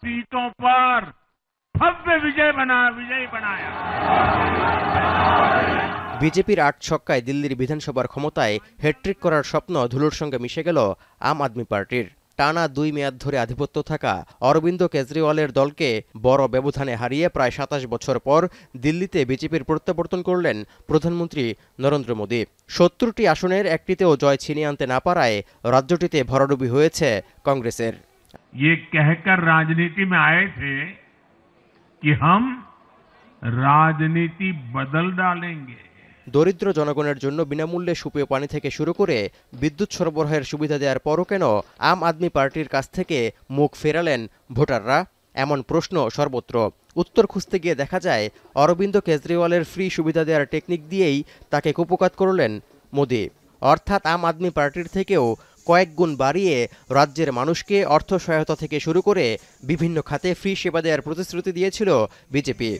सीटों पर भव्य विजयी बनाया। বিজেপির ৮ ছক্কায় দিল্লির বিধানসভার ক্ষমতায় হ্যাট্রিক করার স্বপ্ন ধুলোর সঙ্গে মিশে গেল আম আদমি পার্টির। টানা ২ মেয়াদ ধরে আধিপত্য থাকা অরবিন্দ কেজরিওয়ালের দলকে বড় ব্যবধানে হারিয়ে প্রায় ২৭ বছর পর দিল্লিতে বিজেপির প্রত্যাবর্তন করলেন প্রধানমন্ত্রী নরেন্দ্র মোদী। ৭০টি আসনের একটিতেও জয় ছিনিয়ে আনতে না পারায় রাজ্যটিতে ভরাডুবি হয়েছে কংগ্রেসের। ये कहकर राजनीति में आए थे कि हम राजनीति बदल डालेंगे। দরিদ্র জনগণের জন্য বিনামূল্যে সুপেয় পানি থেকে শুরু করে বিদ্যুৎ সরবরাহের সুবিধা দেওয়ার পরও কেন আম আদমি পার্টির কাছ থেকে মুখ ফেরালেন ভোটাররা? এমন প্রশ্ন সর্বত্র। উত্তর খুঁজতে গিয়ে দেখা যায় অরবিন্দ কেজরিওয়ালের ফ্রি সুবিধা দেওয়ার টেকনিক দিয়েই তাকে কুপোকাত করলেন মোদী। অর্থাৎ আম আদমি পার্টির থেকেও কয়েক গুণ বাড়িয়ে রাজ্যের মানুষকে অর্থ সহায়তা থেকে শুরু করে বিভিন্ন খাতে ফ্রি সেবা দেওয়ার প্রতিশ্রুতি দিয়েছিল বিজেপি।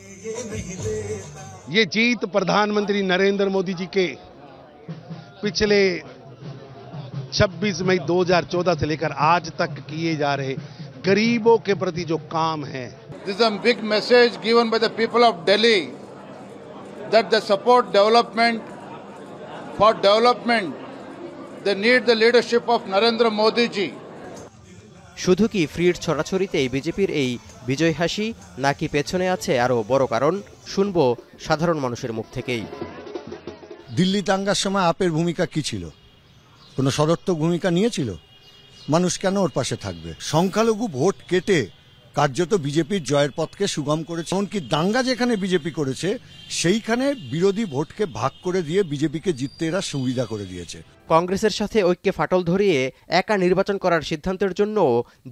ये जीत प्रधानमंत्री नरेंद्र मोदी जी के पिछले 26 मई 2014 से लेकर आज तक किए जा रहे गरीबों के प्रति जो काम है। This is a big message given by the people of Delhi that they support development. For development, they need the leadership of Narendra Modi ji. শুধু কি ফ্রির ছড়াছড়িতেই বিজেপির এই বিজয় হাসি, নাকি পেছনে আছে আরো বড় কারণ? শুনবো সাধারণ মানুষের মুখ থেকেই। দিল্লি দাঙ্গার সময় আপের ভূমিকা কি ছিল? কোনো সদর্থক ভূমিকা নিয়েছিল? মানুষ কেন ওর পাশে থাকবে? সংখ্যালঘু ভোট কেটে কার্যত বিজেপির জয়ের পথকে সুগম করেছে। এমনকি দাঙ্গা যেখানে বিজেপি করেছে সেইখানে বিরোধী ভোটকে ভাগ করে দিয়ে বিজেপিকে জিততে এরা সুবিধা করে দিয়েছে। কংগ্রেসের সাথে ঐক্যে ফাটল ধরিয়ে একা নির্বাচন করার সিদ্ধান্তের জন্য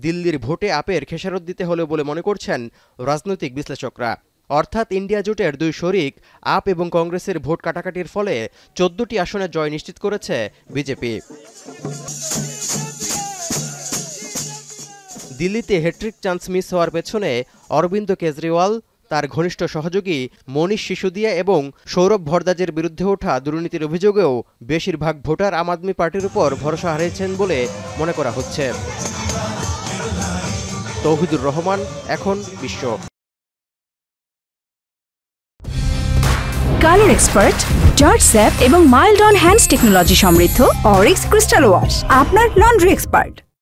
দিল্লির ভোটে আপের খেসারত দিতে হলো বলে মনে করছেন রাজনৈতিক বিশ্লেষকরা। অর্থাৎ ইন্ডিয়া জোটের দুই শরিক আপ এবং কংগ্রেসের ভোট কাটাকাটির ফলে ১৪টি আসনে জয় নিশ্চিত করেছে বিজেপি। দিল্লিতে হ্যাট্রিক চান্স মিস হওয়ার পেছনে অরবিন্দ কেজরিওয়াল, তার ঘনিষ্ঠ সহযোগী মনীষ সিসোদিয়া এবং সৌরভ ভরদ্বাজের বিরুদ্ধে ওঠা দুর্নীতির অভিযোগেও বেশিরভাগ ভোটার আম আদমি পার্টির উপর ভরসা হারিয়েছেন বলে মনে করা হচ্ছে। তৌহিদুর রহমান, এখন বিশ্ব। কালার এক্সপার্ট, জর্জ স্যাপ এবং মাইল্ড অন হ্যান্ডস টেকনোলজি সমৃদ্ধ অরিক্স ক্রিস্টাল ওয়াশ আপনার লন্ড্রি এক্সপার্ট।